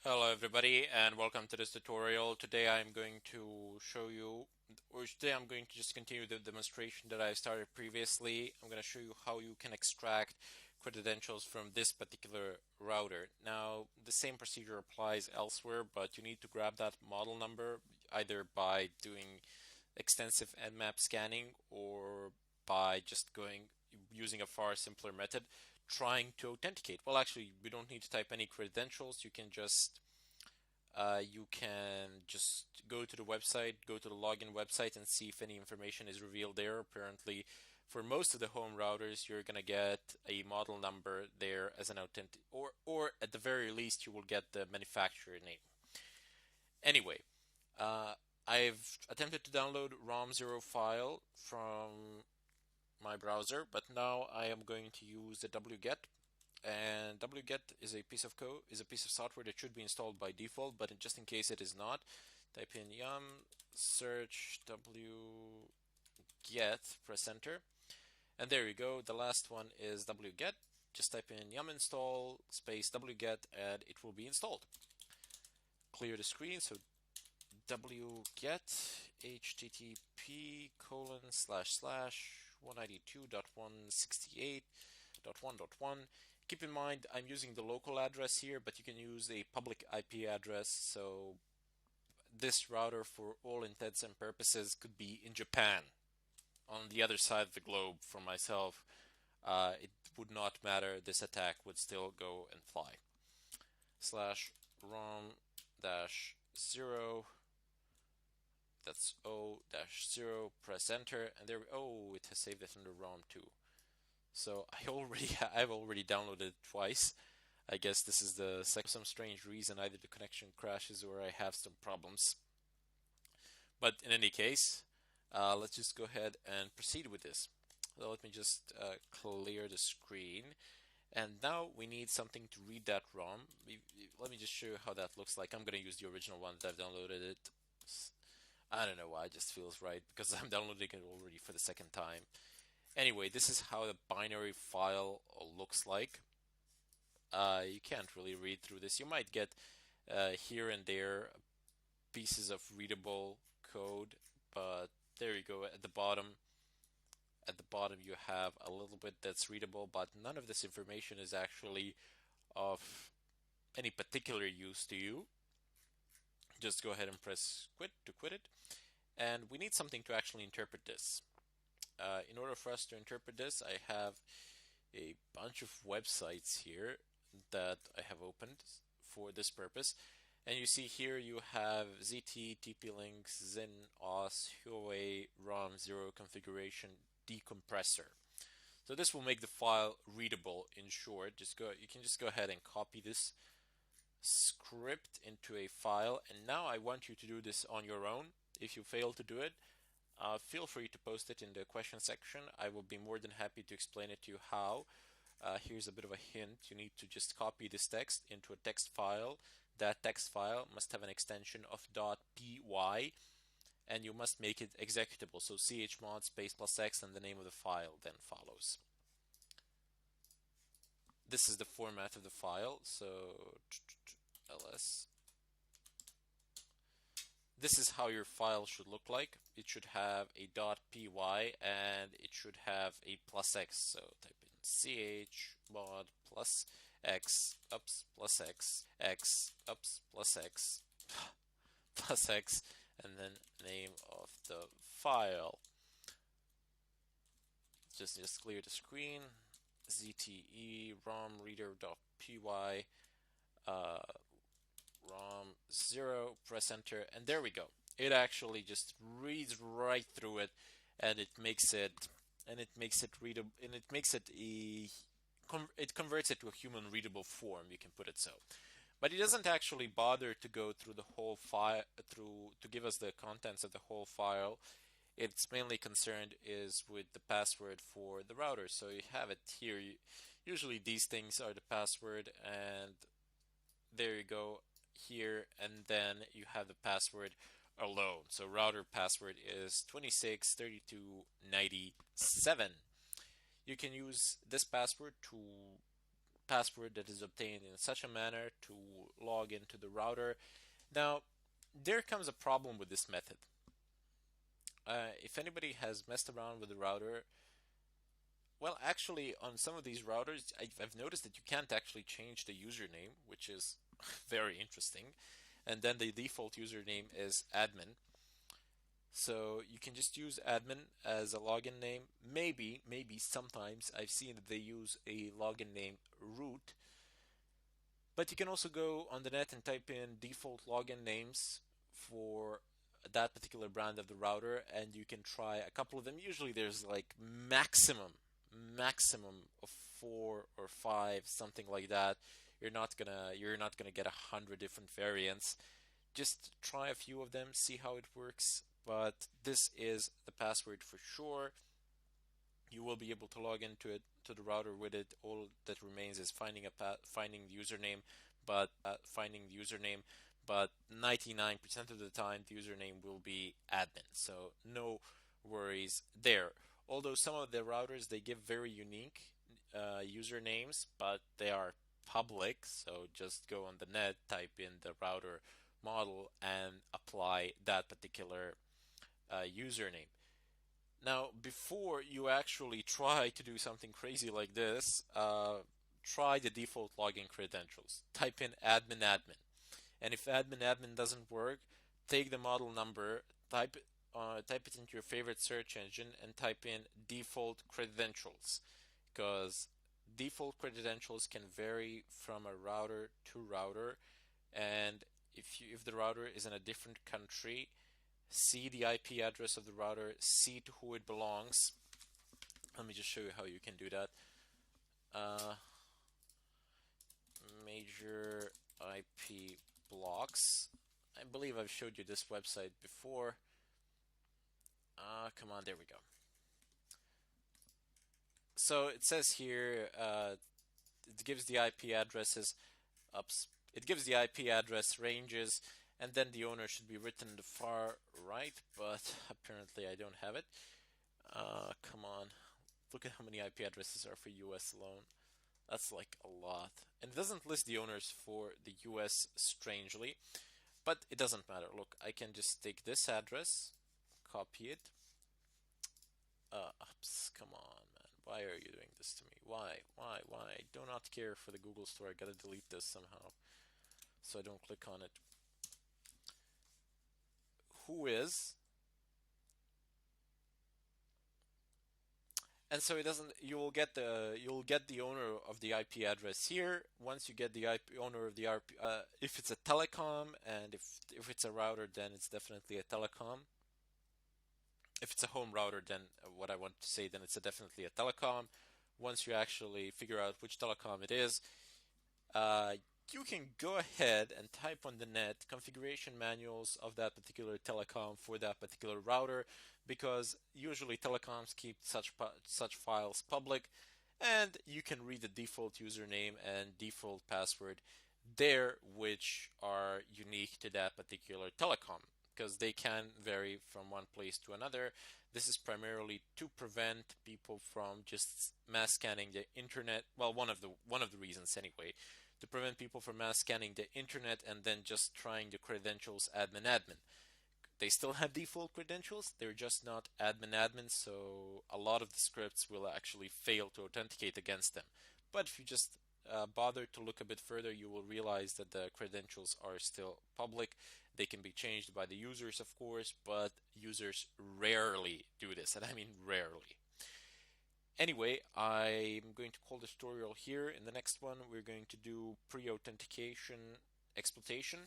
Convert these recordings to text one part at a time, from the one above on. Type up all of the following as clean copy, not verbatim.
Hello everybody and welcome to this tutorial. Today I'm going to show you, or today I'm going to just continue the demonstration that I started previously. I'm going to show you how you can extract credentials from this particular router. Now, the same procedure applies elsewhere, but you need to grab that model number either by doing extensive Nmap scanning or by just using a far simpler method trying to authenticate. Well, actually, we don't need to type any credentials. You can just go to the website, go to the login website, and see if any information is revealed there. Apparently, for most of the home routers, you're gonna get a model number there as an authentic, or at the very least, you will get the manufacturer name. Anyway, uh, I've attempted to download ROM0 file from my browser, but now I am going to use the wget. And wget is a piece of code, is a piece of software that should be installed by default, but just in case it is not, type in yum search wget, press enter, and there you go. The last one is wget. Just type in yum install space wget and it will be installed. Clear the screen. So wget http://192.168.1.1. Keep in mind I'm using the local address here, but you can use a public IP address. So this router, for all intents and purposes, could be in Japan, on the other side of the globe from myself. It would not matter. This attack would still go and fly. Slash rom dash 0, that's O-0, press enter, and there, oh, it has saved it under ROM2. So I've already downloaded it twice. I guess this is the second, for some strange reason, either the connection crashes or I have some problems. But in any case, let's just go ahead and proceed with this. So let me just clear the screen. And now we need something to read that ROM. Let me just show you how that looks like. I'm going to use the original one that I've downloaded it. I don't know why, it just feels right because I'm downloading it already for the second time. Anyway, this is how the binary file looks like. You can't really read through this. You might get here and there pieces of readable code, but there you go. At the bottom you have a little bit that's readable, but none of this information is actually of any particular use to you. Just go ahead and press quit to quit it. And we need something to actually interpret this. In order for us to interpret this, I have a bunch of websites here that I have opened for this purpose. And you see here you have ZT, TP-Link, Zin, OS, Huawei, ROM0 configuration, decompressor. So this will make the file readable. In short, you can just go ahead and copy this script into a file, and now I want you to do this on your own. If you fail to do it, feel free to post it in the question section. I will be more than happy to explain it to you how. Here's a bit of a hint. You need to just copy this text into a text file. That text file must have an extension of .py, and you must make it executable. So chmod space +x and the name of the file then follows. This is the format of the file. So ls. This is how your file should look like. It should have a .py and it should have a +x. So type in chmod +x ups +x ups +x +x, and then name of the file. Just clear the screen. ZTE rom reader.py ROM0, press enter, and there we go. It actually just reads right through it, and it makes it readable, and it makes it it converts it to a human readable form, you can put it so. But it doesn't actually bother to go through the whole file to give us the contents of the whole file. It's mainly concerned is with the password for the router. So you have it here. Usually these things are the password, and there you go here, and then you have the password alone. So router password is 263297. You can use this password to password that is obtained in such a manner to log into the router. Now, there comes a problem with this method. If anybody has messed around with the router, well, actually, on some of these routers, I've noticed that you can't actually change the username, which is very interesting. And then the default username is admin. So you can just use admin as a login name. Maybe sometimes I've seen that they use a login name root. But you can also go on the net and type in default login names for that particular brand of the router, and you can try a couple of them. Usually there's like maximum of 4 or 5, something like that. You're not gonna get 100 different variants. Just try a few of them, see how it works. But this is the password for sure. You will be able to log into it, to the router with it. All that remains is finding the username, but 99% of the time the username will be admin. So no worries there. Although some of the routers, they give very unique usernames, but they are public. So just go on the net, type in the router model, and apply that particular username. Now, before you actually try to do something crazy like this, try the default login credentials. Type in admin admin. And if admin admin doesn't work, take the model number, type it into your favorite search engine, and type in default credentials. Because default credentials can vary from a router to router, and if the router is in a different country, see the IP address of the router, see to who it belongs. Let me just show you how you can do that. Major IP blocks. I believe I've showed you this website before. Come on, there we go. So it says here, it gives the IP addresses, it gives the IP address ranges, and then the owner should be written in the far right, but apparently I don't have it. Come on, look at how many IP addresses are for US alone. That's like a lot. And it doesn't list the owners for the US, strangely, but it doesn't matter. Look, I can just take this address, copy it. Oops, come on, man. Why are you doing this to me? Why? I do not care for the Google store. I gotta delete this somehow, so I don't click on it. Who is? And so it doesn't. You'll get the owner of the IP address here. Once you get the owner of the IP, if it's a telecom, and if it's a router, then it's definitely a telecom. If it's a home router, then what I want to say, then it's definitely a telecom. Once you actually figure out which telecom it is, you can go ahead and type on the net configuration manuals of that particular telecom for that particular router, because usually telecoms keep such files public, and you can read the default username and default password there, which are unique to that particular telecom, because they can vary from one place to another. This is primarily to prevent people from just mass scanning the internet. Well, one of the reasons anyway, to prevent people from mass scanning the internet and then just trying the credentials admin. They still have default credentials, they're just not admin, so a lot of the scripts will actually fail to authenticate against them. But if you just bother to look a bit further, you will realize that the credentials are still public. They can be changed by the users, of course, but users rarely do this, and I mean rarely. Anyway, I'm going to call the tutorial here. In the next one, we're going to do pre-authentication exploitation.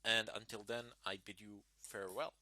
And until then, I bid you farewell.